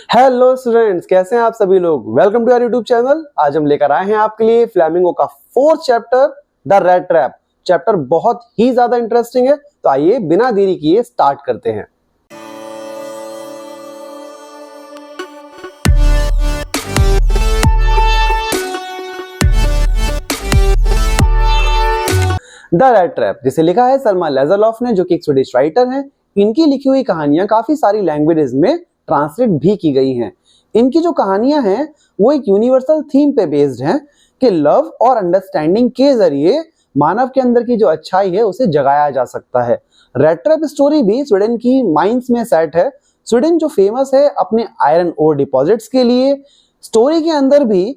Hello students, कैसे हैं आप सभी लोग। Welcome to our YouTube channel. आज हम लेकर आए हैं आपके लिए फ्लेमिंगो का fourth chapter the rat trap. Chapter बहुत ही ज्यादा इंटरेस्टिंग है, तो आइए बिना देरी किए स्टार्ट करते हैं। द रेट ट्रैप, जिसे लिखा है सलमा लेज़रलॉफ ने, जो कि एक स्वीडिश राइटर हैं। इनकी लिखी हुई कहानियां काफी सारी लैंग्वेजेस में ट्रांसलेट भी की गई हैं। इनकी जो कहानियां हैं वो एक यूनिवर्सल थीम पे बेस्ड हैं कि लव और अंडरस्टैंडिंग के जरिए मानव के अंदर की जो अच्छाई है उसे जगाया जा सकता है। रेट ट्रैप स्टोरी भी स्वीडन की माइंस में सेट है। स्वीडन जो फेमस है अपने आयरन ओर डिपॉजिट्स के लिए, स्टोरी के अंदर भी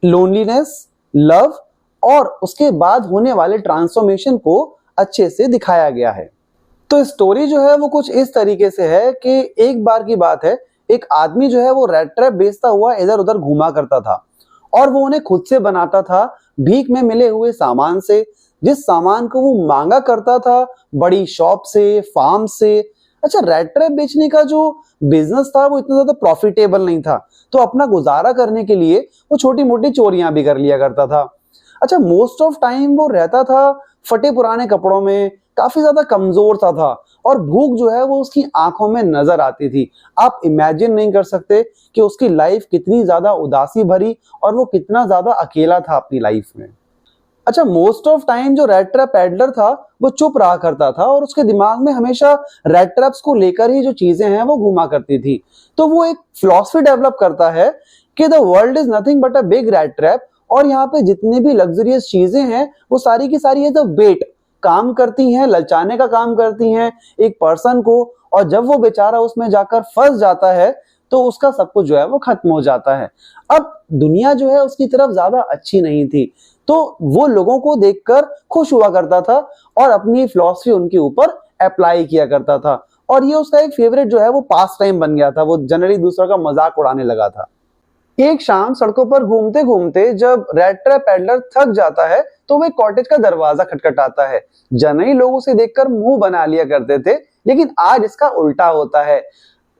लोनलीनेस, लव और उसके बाद होने वाले ट्रांसफॉर्मेशन को अच्छे से दिखाया गया है। तो स्टोरी जो है वो कुछ इस तरीके से है कि एक बार की बात है, एक आदमी जो है वो रेट ट्रैप बेचता हुआ इधर उधर घूमा करता था और वो उन्हें खुद से बनाता था, भीख में मिले हुए सामान से। जिस सामान को वो मांगा करता था बड़ी शॉप से, फार्म से। अच्छा, रेट ट्रैप बेचने का जो बिजनेस था वो इतना ज्यादा प्रॉफिटेबल नहीं था, तो अपना गुजारा करने के लिए वो छोटी मोटी चोरियां भी कर लिया करता था। अच्छा, मोस्ट ऑफ टाइम वो रहता था फटे पुराने कपड़ों में, काफी ज्यादा कमजोर सा था और भूख जो है वो उसकी आंखों में नजर आती थी। आप इमेजिन नहीं कर सकते कि उसकी लाइफ कितनी ज्यादा उदासी भरी और वो कितना ज्यादा अकेला था अपनी लाइफ में। अच्छा, मोस्ट ऑफ टाइम जो रेट ट्रैप पैडलर था वो चुप रहा करता था और उसके दिमाग में हमेशा रेट ट्रैप्स को लेकर ही जो चीजें हैं वो घुमा करती थी। तो वो एक फिलॉसफी डेवलप करता है कि the world is nothing but a big rate trap, और यहाँ पे जितनी भी लग्जरियस चीजें हैं वो सारी की सारी है तो बेट काम करती हैं, ललचाने का काम करती हैं एक पर्सन को, और जब वो बेचारा उसमें जाकर फंस जाता है तो उसका सब कुछ जो है वो खत्म हो जाता है। अब दुनिया जो है उसकी तरफ ज्यादा अच्छी नहीं थी, तो वो लोगों को देखकर खुश हुआ करता था और अपनी फिलॉसफी उनके ऊपर अप्लाई किया करता था, और ये उसका एक फेवरेट जो है वो पास टाइम बन गया था। वो जनरली दूसरों का मजाक उड़ाने लगा था। एक शाम सड़कों पर घूमते घूमते जब रेट ट्रैप पैडलर थक जाता है तो वह कॉटेज का दरवाजा खटखटाता है। जनरली लोग उसे देखकर मुंह बना लिया करते थे, लेकिन आज इसका उल्टा होता है।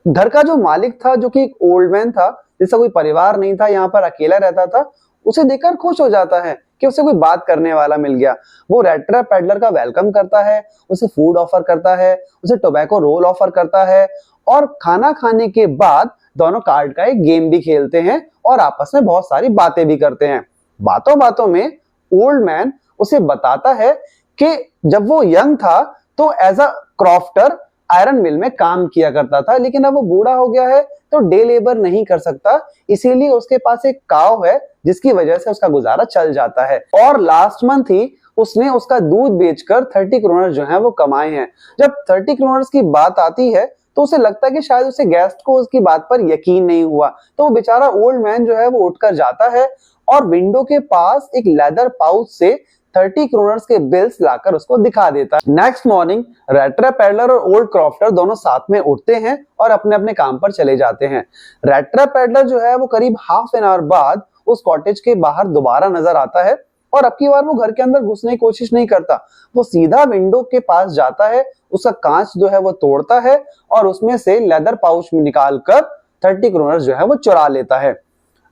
घर का जो मालिक था, जो कि एक ओल्ड मैन था, जिसका कोई परिवार नहीं था, यहाँ पर अकेला रहता था, उसे देखकर खुश हो जाता है कि उसे कोई बात करने वाला मिल गया। वो रेट ट्रैप पैडलर का वेलकम करता है, उसे फूड ऑफर करता है, उसे टोबैको रोल ऑफर करता है, और खाना खाने के बाद दोनों कार्ड का एक गेम भी खेलते हैं और आपस में बहुत सारी बातें भी करते हैं। बातों बातों में ओल्ड मैन उसे बताता है कि जब वो यंग था तो एज अ क्रॉफ्टर आयरन मिल में काम किया करता था, लेकिन अब वो बूढ़ा हो गया है तो डे लेबर नहीं कर सकता, इसीलिए उसके पास एक काव है जिसकी वजह से उसका गुजारा चल जाता है। और लास्ट मंथ ही उसने उसका दूध बेचकर 30 क्रोनर जो है वो कमाए हैं। जब 30 क्रोनर की बात आती है तो उसे लगता है कि शायद उसे गेस्ट को उसकी बात पर यकीन नहीं हुआ, तो वो बेचारा ओल्ड मैन जो है वो उठकर जाता है और विंडो के पास एक लेदर पाउच से 30 क्रोनर्स के बिल्स लाकर उसको दिखा देता है। Next morning rate trap peddler और ओल्ड क्रॉफ्टर दोनों साथ में उठते हैं और अपने अपने काम पर चले जाते हैं। रेट ट्रैप पैडलर जो है वो करीब हाफ एन आवर बाद उस कॉटेज के बाहर दोबारा नजर आता है, और अब की बार वो घर के अंदर घुसने की कोशिश नहीं करता। वो सीधा विंडो के पास जाता है, उसका कांच जो है वो तोड़ता है और उसमें से लेदर पाउच में निकालकर 30 क्रोनर जो है वो चुरा लेता है।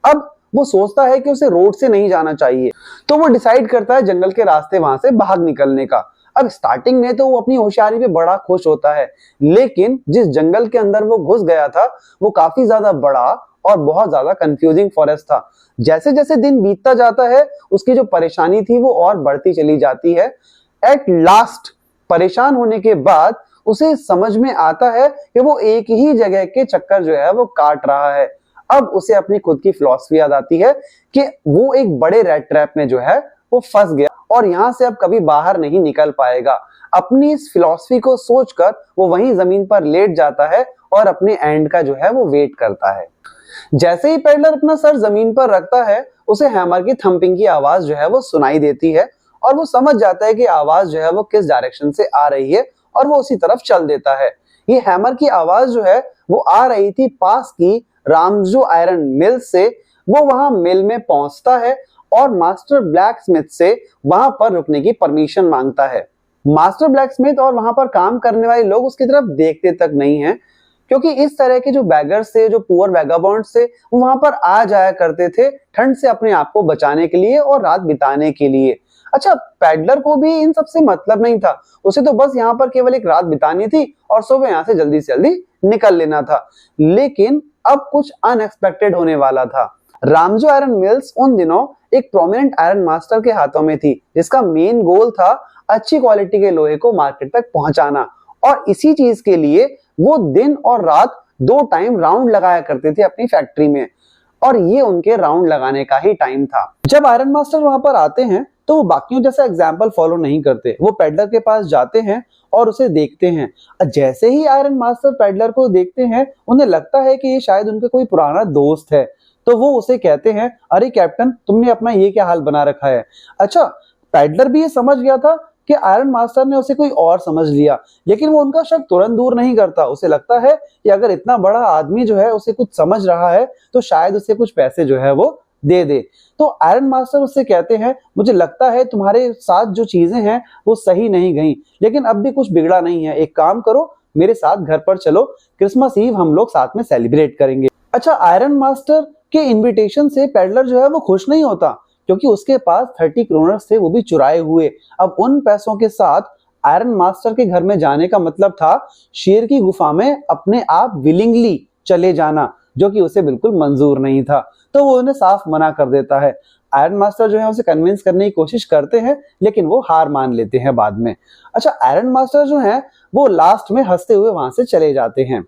अब वो सोचता है कि उसे रोड से नहीं जाना चाहिए, तो वो डिसाइड करता है जंगल के रास्ते वहां से बाहर निकलने का। अब स्टार्टिंग में तो वो अपनी होशियारी पे बड़ा खुश होता है, लेकिन जिस जंगल के अंदर वो घुस गया था वो काफी ज्यादा बड़ा और बहुत ज्यादा कंफ्यूजिंग फॉरेस्ट था। जैसे जैसे दिन बीतता जाता है उसकी जो परेशानी थी वो और बढ़ती चली जाती है। एट लास्ट परेशान होने के बाद उसे समझ में आता है कि वो एक ही जगह के चक्कर जो है वो काट रहा है। अब उसे अपनी खुद की फिलॉसफी याद आती है कि वो एक बड़े रेट ट्रैप में जो है वो फंस गया और यहाँ से अब कभी बाहर नहीं निकल पाएगा। अपनी इस फिलॉसफी को सोचकर वो वहीं जमीन पर लेट जाता है और अपने एंड का जो है वो वेट करता है। जैसे ही पैडलर अपना सर जमीन पर रखता है उसे हैमर की थंपिंग की आवाज जो है वो सुनाई देती है, और वो समझ जाता है कि आवाज जो है वो किस डायरेक्शन से आ रही है, और वो उसी तरफ चल देता है। ये हैमर की आवाज जो है वो आ रही थी पास की रामजो आयरन मिल से। वो वहां मिल में पहुंचता है और मास्टर ब्लैक स्मिथ से वहां पर रुकने की परमिशन मांगता है। मास्टर ब्लैक स्मिथ और वहां पर काम करने वाले लोग उसकी तरफ देखते तक नहीं है। क्योंकि इस तरह के जो बैगर्स थे, जो पुअर वैगाबॉन्ड्स थे, वो वहां पर आ जाया करते थे ठंड से अपने आप को बचाने के लिए और रात बिताने के लिए। अच्छा, पैडलर को भी इन सब से मतलब नहीं था, उसे तो बस यहाँ पर केवल एक रात बितानी थी और सुबह यहाँ से जल्दी निकल लेना था। लेकिन अब कुछ अनएक्सपेक्टेड होने वाला था। रामजो आयरन मिल्स उन दिनों एक प्रोमिनेंट आयरन मास्टर के हाथों में थी, जिसका मेन गोल था अच्छी क्वालिटी के लोहे को मार्केट तक पहुंचाना। और इसी चीज के लिए वो दिन और रात 2 टाइम राउंड लगाया करते थे अपनी फैक्ट्री में, और ये उनके राउंड लगाने का ही टाइम था। जब आयरन मास्टर वहां पर आते हैं तो वो बाकियों जैसा एग्जाम्पल फॉलो नहीं करते, वो पैडलर के पास जाते हैं और उसे देखते हैं। जैसे ही आयरन मास्टर पैडलर को देखते हैं, उन्हें लगता है कि ये शायद उनका कोई पुराना दोस्त है, तो वो उसे कहते हैं, अरे कैप्टन, तुमने अपना ये क्या हाल बना रखा है। अच्छा, पैडलर भी ये समझ गया था कि आयरन मास्टर ने उसे कोई और समझ लिया, लेकिन वो उनका शक तुरंत दूर नहीं करता। उसे लगता है कि अगर इतना बड़ा आदमी जो है उसे कुछ समझ रहा है तो शायद उसे कुछ पैसे जो है वो दे दे। तो आयरन मास्टर उससे कहते हैं, मुझे लगता है तुम्हारे साथ जो चीजें हैं वो सही नहीं गई, लेकिन अब भी कुछ बिगड़ा नहीं है। एक काम करो, मेरे साथ घर पर चलो, क्रिसमस ईव हम लोग साथ में सेलिब्रेट करेंगे। अच्छा, आयरन मास्टर के इनविटेशन से पैडलर जो है वो खुश नहीं होता, क्योंकि उसके पास 30 क्रोनर्स थे, वो भी चुराए हुए। अब उन पैसों के साथ आयरन मास्टर के घर में जाने का मतलब था शेर की गुफा में अपने आप विलिंगली चले जाना, जो कि उसे बिल्कुल मंजूर नहीं था। तो वो उन्हें साफ मना कर देता है। आयरन मास्टर जो है उसे कन्विंस करने की कोशिश करते हैं, लेकिन वो हार मान लेते हैं बाद में। अच्छा, आयरन मास्टर जो है वो लास्ट में हंसते हुए वहां से चले जाते हैं।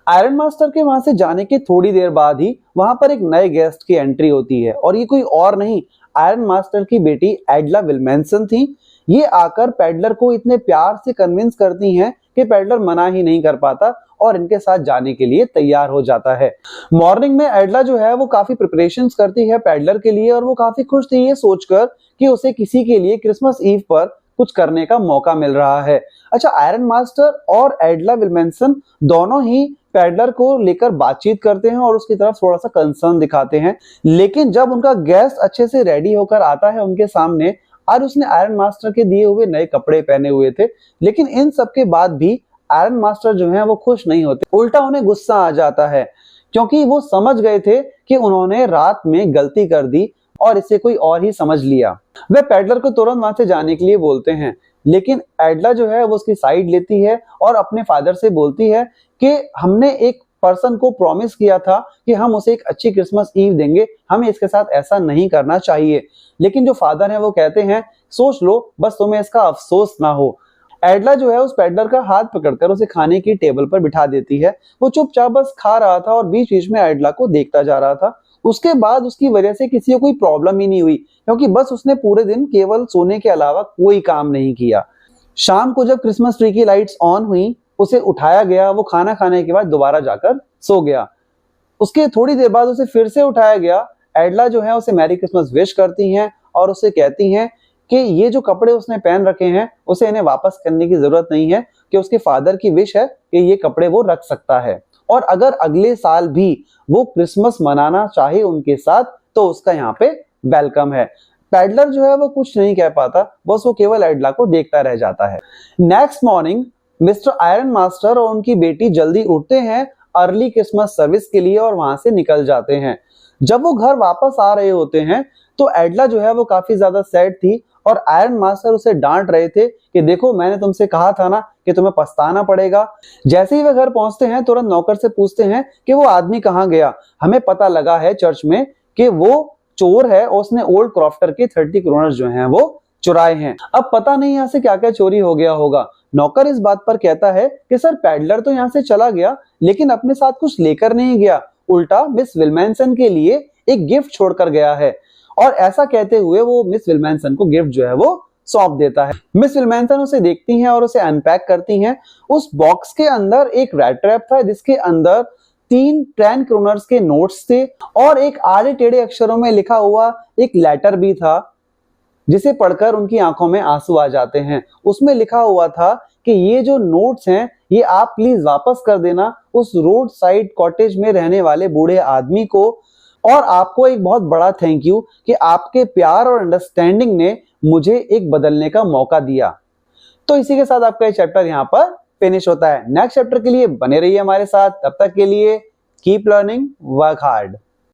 आयरन मास्टर के वहां से जाने के थोड़ी देर बाद ही वहां पर एक नए गेस्ट की एंट्री होती है, और ये कोई और नहीं, आयरन मास्टर की बेटी एडला विल्मेंसन थी। ये आकर पैडलर को इतने प्यार से कन्विंस करती हैं कि पैडलर मना ही नहीं कर पाता और इनके साथ जाने के लिए तैयार हो जाता है। मॉर्निंग में एडला जो है वो काफी प्रिपरेशंस करती है पैडलर के लिए, और वो काफी खुश थी ये सोचकर कि उसे किसी के लिए क्रिसमस ईव पर कुछ करने का मौका मिल रहा है। अच्छा, आयरन मास्टर और एडला विल्मेंसन दोनों ही पैडलर को लेकर बातचीत करते हैं और उसकी तरफ थोड़ा सा कंसर्न दिखाते हैं, लेकिन जब उनका गेस्ट अच्छे से रेडी होकर आता है उनके सामने, और उसने आयरन मास्टर के दिए हुए नए कपड़े पहने हुए थे, लेकिन इन सब के बाद भी आयरन मास्टर जो है वो खुश नहीं होते, उल्टा उन्हें गुस्सा आ जाता है, क्योंकि वो समझ गए थे कि उन्होंने रात में गलती कर दी और इसे कोई और ही समझ लिया। वे पैडलर को तुरंत वहां से जाने के लिए बोलते हैं, लेकिन एडला जो है वो उसकी साइड लेती है और अपने फादर से बोलती है कि हमने एक पर्सन को प्रॉमिस किया था कि हम उसे एक अच्छी क्रिसमस ईव देंगे, हमें इसके साथ ऐसा नहीं करना चाहिए। लेकिन जो फादर है वो कहते हैं, सोच लो, बस तुम्हें इसका अफसोस ना हो। एडला जो है उस पैडलर का हाथ पकड़कर उसे खाने की टेबल पर बिठा देती है। वो चुपचाप बस खा रहा था और बीच बीच में एडला को देखता जा रहा था। उसके बाद उसकी वजह से किसी को कोई प्रॉब्लम ही नहीं हुई, क्योंकि बस उसने पूरे दिन केवल सोने के अलावा कोई काम नहीं किया। शाम को जब क्रिसमस ट्री की लाइट्स ऑन हुई, उसे उठाया गया। वो खाना खाने के बाद दोबारा जाकर सो गया। उसके थोड़ी देर बाद उसे फिर से उठाया गया। एडला जो है उसे मैरी क्रिसमस विश करती हैं और उसे कहती हैं कि ये जो कपड़े उसने पहन रखे हैं उसे इन्हें वापस करने की जरूरत नहीं है, कि उसके फादर की विश है कि ये कपड़े वो रख सकता है, और अगर अगले साल भी वो क्रिसमस मनाना चाहे उनके साथ तो उसका यहाँ पे वेलकम है। पैडलर जो है वो कुछ नहीं कह पाता, बस वो केवल एडला को देखता रह जाता है। Next morning mister iron master और उनकी बेटी जल्दी उठते हैं अर्ली क्रिसमस सर्विस के लिए और वहां से निकल जाते हैं। जब वो घर वापस आ रहे होते हैं तो एडला जो है वो काफी ज्यादा सैड थी, और आयरन मास्टर उसे डांट रहे थे कि देखो, मैंने तुमसे कहा था ना कि तुम्हें पछताना पड़ेगा। जैसे ही वे घर पहुंचते हैं, तुरंत नौकर से पूछते हैं कि वो आदमी कहाँ गया। हमें पता लगा है चर्च में कि वो चोर है और उसने ओल्ड क्रॉफ्टर के 30 क्रोनर्स जो हैं वो चुराए हैं। अब पता नहीं यहाँ से क्या क्या चोरी हो गया होगा। नौकर इस बात पर कहता है कि सर, पैडलर तो यहाँ से चला गया, लेकिन अपने साथ कुछ लेकर नहीं गया, उल्टा मिस विल्मेंसन के लिए एक गिफ्ट छोड़कर गया है। और ऐसा कहते हुए वो मिस विल्मेंसन को गिफ्ट जो है वो सौंप देता है। मिस विल्मेंसन उसे देखती हैं और उसे अनपैक करती हैं। उस बॉक्स के अंदर एक रैट ट्रैप था, जिसके अंदर 3 10 क्रोनर्स के नोट्स थे और एक आड़े टेढ़े अक्षरों में लिखा हुआ एक लेटर भी था, जिसे पढ़कर उनकी आंखों में आंसू आ जाते हैं। उसमें लिखा हुआ था कि ये जो नोट्स हैं ये आप प्लीज वापस कर देना उस रोड साइड कॉटेज में रहने वाले बूढ़े आदमी को, और आपको एक बहुत बड़ा थैंक यू कि आपके प्यार और अंडरस्टैंडिंग ने मुझे एक बदलने का मौका दिया। तो इसी के साथ आपका ये चैप्टर यहाँ पर फिनिश होता है। नेक्स्ट चैप्टर के लिए बने रहिए हमारे साथ, तब तक के लिए कीप लर्निंग, वर्क हार्ड।